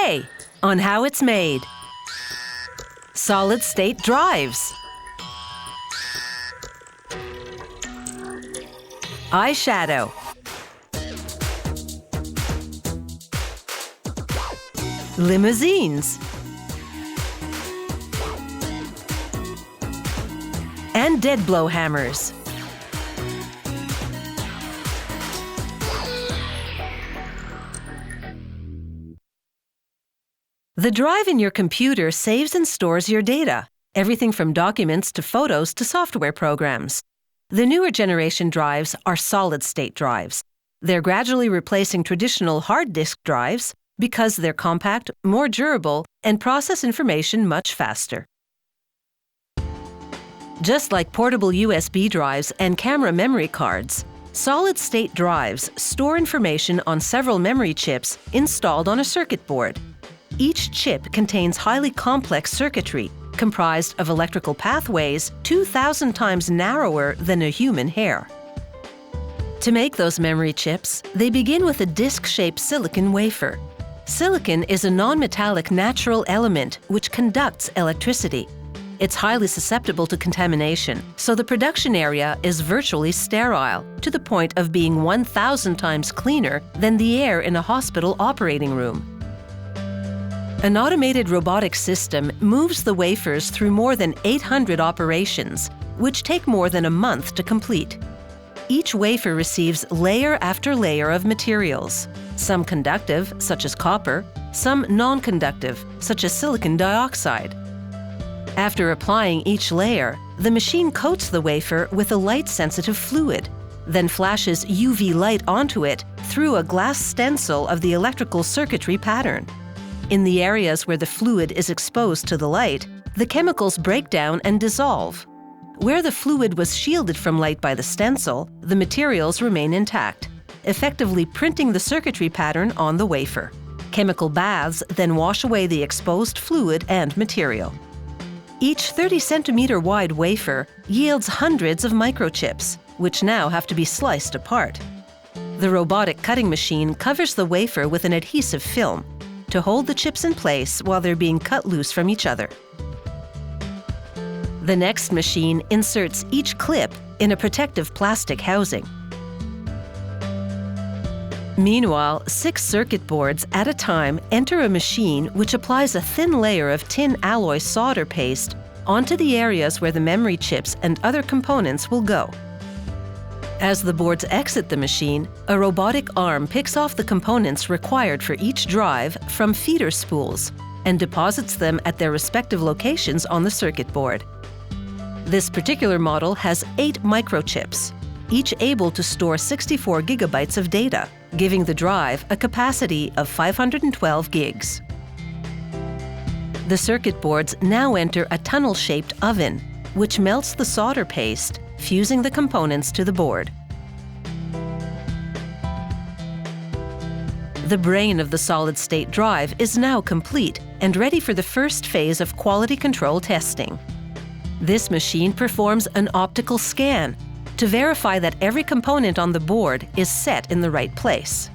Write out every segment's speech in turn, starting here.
Today, on how it's made. Solid-state drives. Eyeshadow. Limousines. And dead blow hammers. The drive in your computer saves and stores your data, everything from documents to photos to software programs. The newer generation drives are solid-state drives. They're gradually replacing traditional hard disk drives because they're compact, more durable, and process information much faster. Just like portable USB drives and camera memory cards, solid-state drives store information on several memory chips installed on a circuit board. Each chip contains highly complex circuitry comprised of electrical pathways 2,000 times narrower than a human hair. To make those memory chips, they begin with a disc-shaped silicon wafer. Silicon is a non-metallic natural element which conducts electricity. It's highly susceptible to contamination, so the production area is virtually sterile, to the point of being 1,000 times cleaner than the air in a hospital operating room. An automated robotic system moves the wafers through more than 800 operations, which take more than a month to complete. Each wafer receives layer after layer of materials, some conductive, such as copper, some non-conductive, such as silicon dioxide. After applying each layer, the machine coats the wafer with a light-sensitive fluid, then flashes UV light onto it through a glass stencil of the electrical circuitry pattern. In the areas where the fluid is exposed to the light, the chemicals break down and dissolve. Where the fluid was shielded from light by the stencil, the materials remain intact, effectively printing the circuitry pattern on the wafer. Chemical baths then wash away the exposed fluid and material. Each 30-centimeter wide wafer yields hundreds of microchips, which now have to be sliced apart. The robotic cutting machine covers the wafer with an adhesive film to hold the chips in place while they're being cut loose from each other. The next machine inserts each clip in a protective plastic housing. Meanwhile, 6 circuit boards at a time enter a machine which applies a thin layer of tin alloy solder paste onto the areas where the memory chips and other components will go. As the boards exit the machine, a robotic arm picks off the components required for each drive from feeder spools and deposits them at their respective locations on the circuit board. This particular model has 8 microchips, each able to store 64 gigabytes of data, giving the drive a capacity of 512 gigs. The circuit boards now enter a tunnel-shaped oven, which melts the solder paste, fusing the components to the board. The brain of the solid-state drive is now complete and ready for the first phase of quality control testing. This machine performs an optical scan to verify that every component on the board is set in the right place.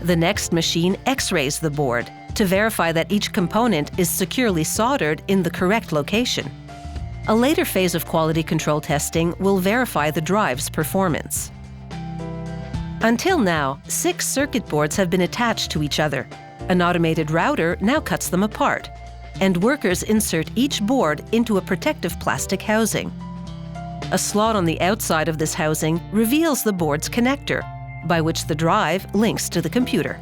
The next machine X-rays the board to verify that each component is securely soldered in the correct location. A later phase of quality control testing will verify the drive's performance. Until now, 6 circuit boards have been attached to each other. An automated router now cuts them apart, and workers insert each board into a protective plastic housing. A slot on the outside of this housing reveals the board's connector, by which the drive links to the computer.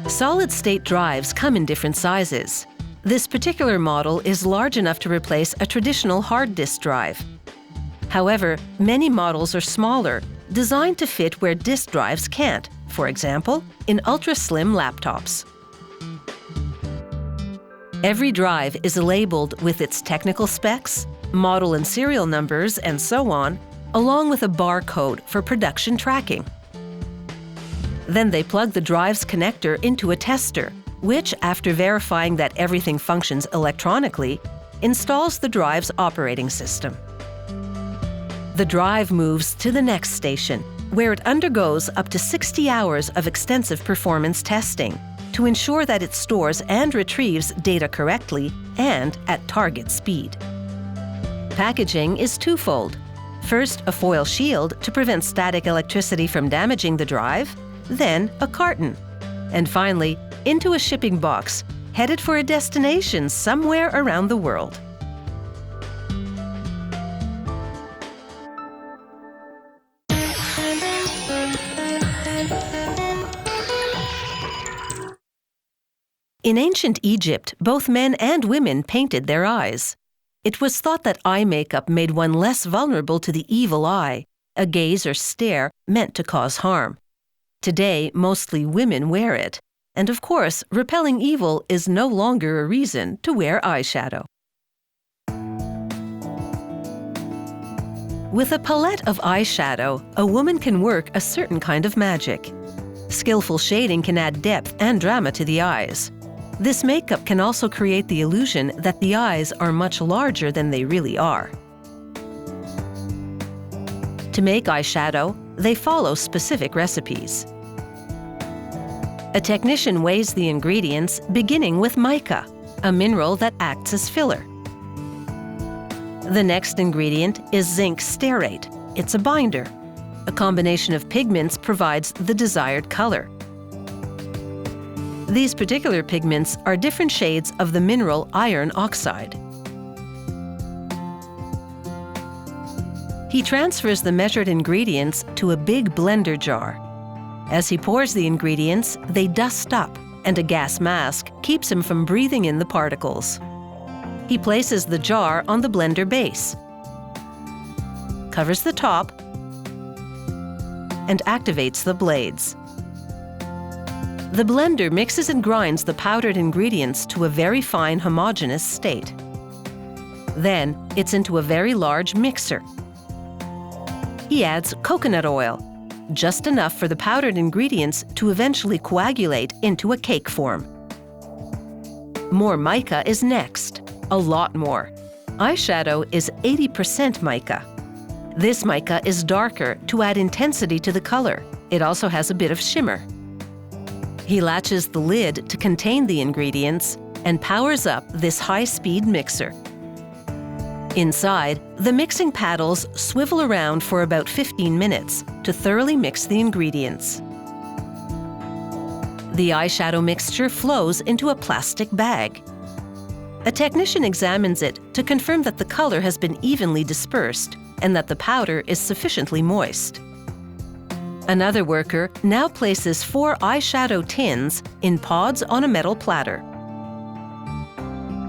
Solid-state drives come in different sizes. This particular model is large enough to replace a traditional hard disk drive. However, many models are smaller, designed to fit where disk drives can't, for example, in ultra-slim laptops. Every drive is labeled with its technical specs, model and serial numbers, and so on, along with a barcode for production tracking. Then they plug the drive's connector into a tester, which, after verifying that everything functions electronically, installs the drive's operating system. The drive moves to the next station, where it undergoes up to 60 hours of extensive performance testing to ensure that it stores and retrieves data correctly and at target speed. Packaging is twofold. First, a foil shield to prevent static electricity from damaging the drive, then a carton, and finally, into a shipping box, headed for a destination somewhere around the world. In ancient Egypt, both men and women painted their eyes. It was thought that eye makeup made one less vulnerable to the evil eye, a gaze or stare meant to cause harm. Today, mostly women wear it. And of course, repelling evil is no longer a reason to wear eyeshadow. With a palette of eyeshadow, a woman can work a certain kind of magic. Skillful shading can add depth and drama to the eyes. This makeup can also create the illusion that the eyes are much larger than they really are. To make eyeshadow, they follow specific recipes. A technician weighs the ingredients, beginning with mica, a mineral that acts as filler. The next ingredient is zinc stearate. It's a binder. A combination of pigments provides the desired color. These particular pigments are different shades of the mineral iron oxide. He transfers the measured ingredients to a big blender jar. As he pours the ingredients, they dust up, and a gas mask keeps him from breathing in the particles. He places the jar on the blender base, covers the top, and activates the blades. The blender mixes and grinds the powdered ingredients to a very fine homogeneous state. Then, it's into a very large mixer. He adds coconut oil, just enough for the powdered ingredients to eventually coagulate into a cake form. More mica is next, a lot more. Eyeshadow is 80% mica. This mica is darker to add intensity to the color. It also has a bit of shimmer. He latches the lid to contain the ingredients and powers up this high-speed mixer. Inside, the mixing paddles swivel around for about 15 minutes to thoroughly mix the ingredients. The eyeshadow mixture flows into a plastic bag. A technician examines it to confirm that the color has been evenly dispersed and that the powder is sufficiently moist. Another worker now places 4 eyeshadow tins in pods on a metal platter.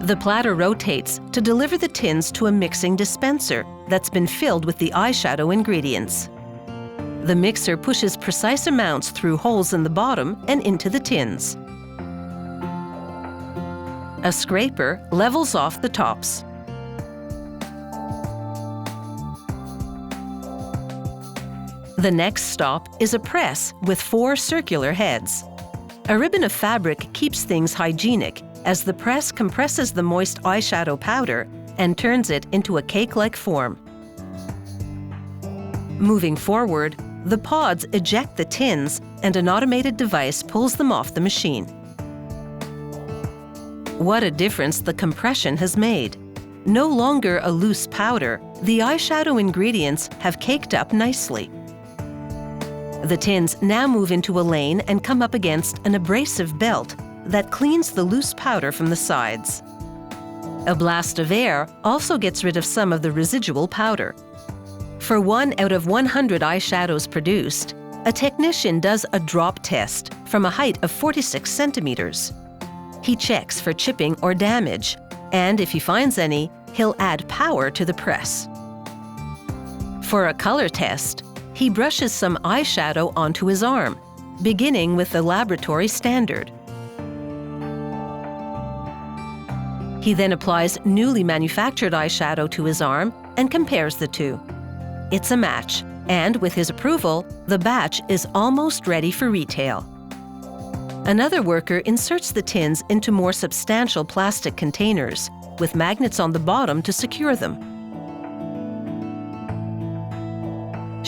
The platter rotates to deliver the tins to a mixing dispenser that's been filled with the eyeshadow ingredients. The mixer pushes precise amounts through holes in the bottom and into the tins. A scraper levels off the tops. The next stop is a press with 4 circular heads. A ribbon of fabric keeps things hygienic as the press compresses the moist eyeshadow powder and turns it into a cake-like form. Moving forward, the pods eject the tins and an automated device pulls them off the machine. What a difference the compression has made. No longer a loose powder, the eyeshadow ingredients have caked up nicely. The tins now move into a lane and come up against an abrasive belt that cleans the loose powder from the sides. A blast of air also gets rid of some of the residual powder. For 1 out of 100 eyeshadows produced, a technician does a drop test from a height of 46 centimeters. He checks for chipping or damage, and if he finds any, he'll add power to the press. For a color test, he brushes some eyeshadow onto his arm, beginning with the laboratory standard. He then applies newly manufactured eyeshadow to his arm and compares the two. It's a match, and with his approval, the batch is almost ready for retail. Another worker inserts the tins into more substantial plastic containers with magnets on the bottom to secure them.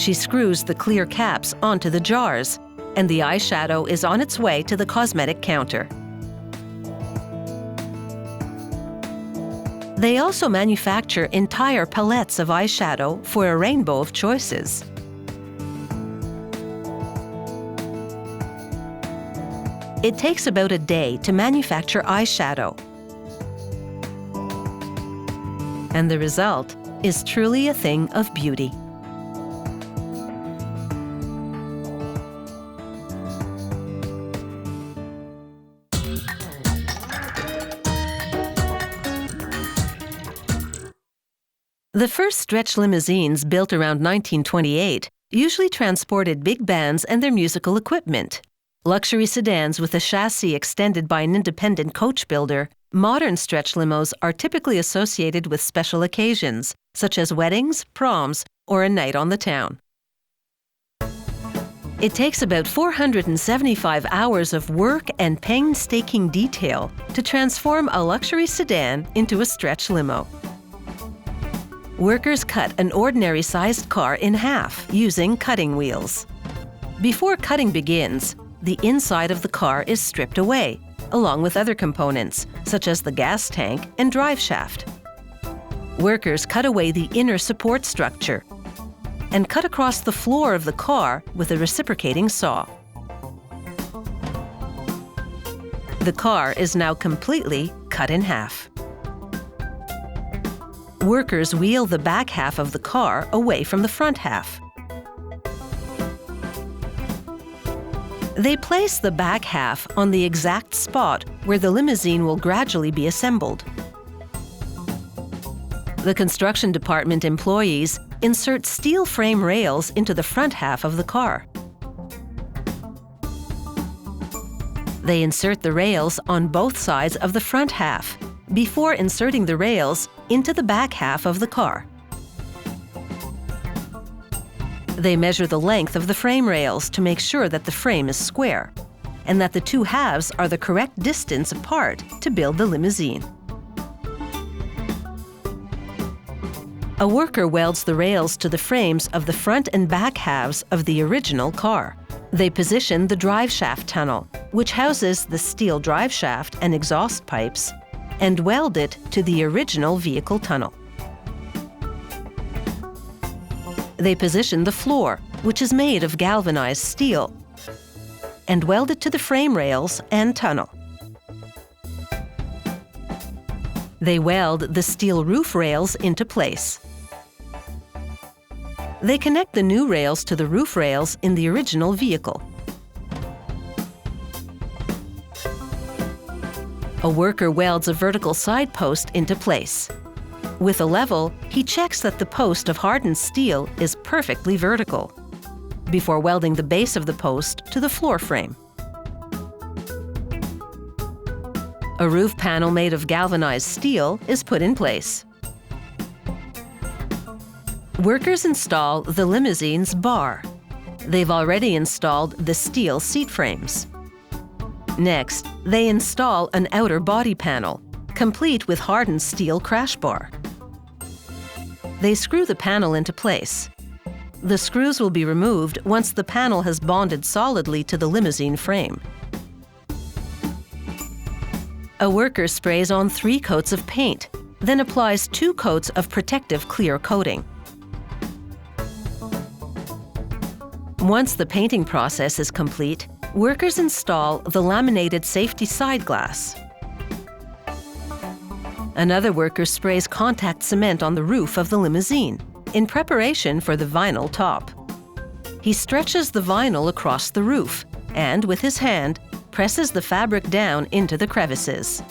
She screws the clear caps onto the jars, and the eyeshadow is on its way to the cosmetic counter. They also manufacture entire palettes of eyeshadow for a rainbow of choices. It takes about a day to manufacture eyeshadow. And the result is truly a thing of beauty. The first stretch limousines, built around 1928, usually transported big bands and their musical equipment. Luxury sedans with a chassis extended by an independent coach builder, modern stretch limos are typically associated with special occasions, such as weddings, proms, or a night on the town. It takes about 475 hours of work and painstaking detail to transform a luxury sedan into a stretch limo. Workers cut an ordinary-sized car in half using cutting wheels. Before cutting begins, the inside of the car is stripped away, along with other components, such as the gas tank and drive shaft. Workers cut away the inner support structure and cut across the floor of the car with a reciprocating saw. The car is now completely cut in half. Workers wheel the back half of the car away from the front half. They place the back half on the exact spot where the limousine will gradually be assembled. The construction department employees insert steel frame rails into the front half of the car. They insert the rails on both sides of the front half before inserting the rails into the back half of the car. They measure the length of the frame rails to make sure that the frame is square and that the two halves are the correct distance apart to build the limousine. A worker welds the rails to the frames of the front and back halves of the original car. They position the drive shaft tunnel, which houses the steel drive shaft and exhaust pipes, and weld it to the original vehicle tunnel. They position the floor, which is made of galvanized steel, and weld it to the frame rails and tunnel. They weld the steel roof rails into place. They connect the new rails to the roof rails in the original vehicle. A worker welds a vertical side post into place. With a level, he checks that the post of hardened steel is perfectly vertical before welding the base of the post to the floor frame. A roof panel made of galvanized steel is put in place. Workers install the limousine's bar. They've already installed the steel seat frames. Next, they install an outer body panel, complete with hardened steel crash bar. They screw the panel into place. The screws will be removed once the panel has bonded solidly to the limousine frame. A worker sprays on 3 coats of paint, then applies 2 coats of protective clear coating. Once the painting process is complete, workers install the laminated safety side glass. Another worker sprays contact cement on the roof of the limousine in preparation for the vinyl top. He stretches the vinyl across the roof and, with his hand, presses the fabric down into the crevices.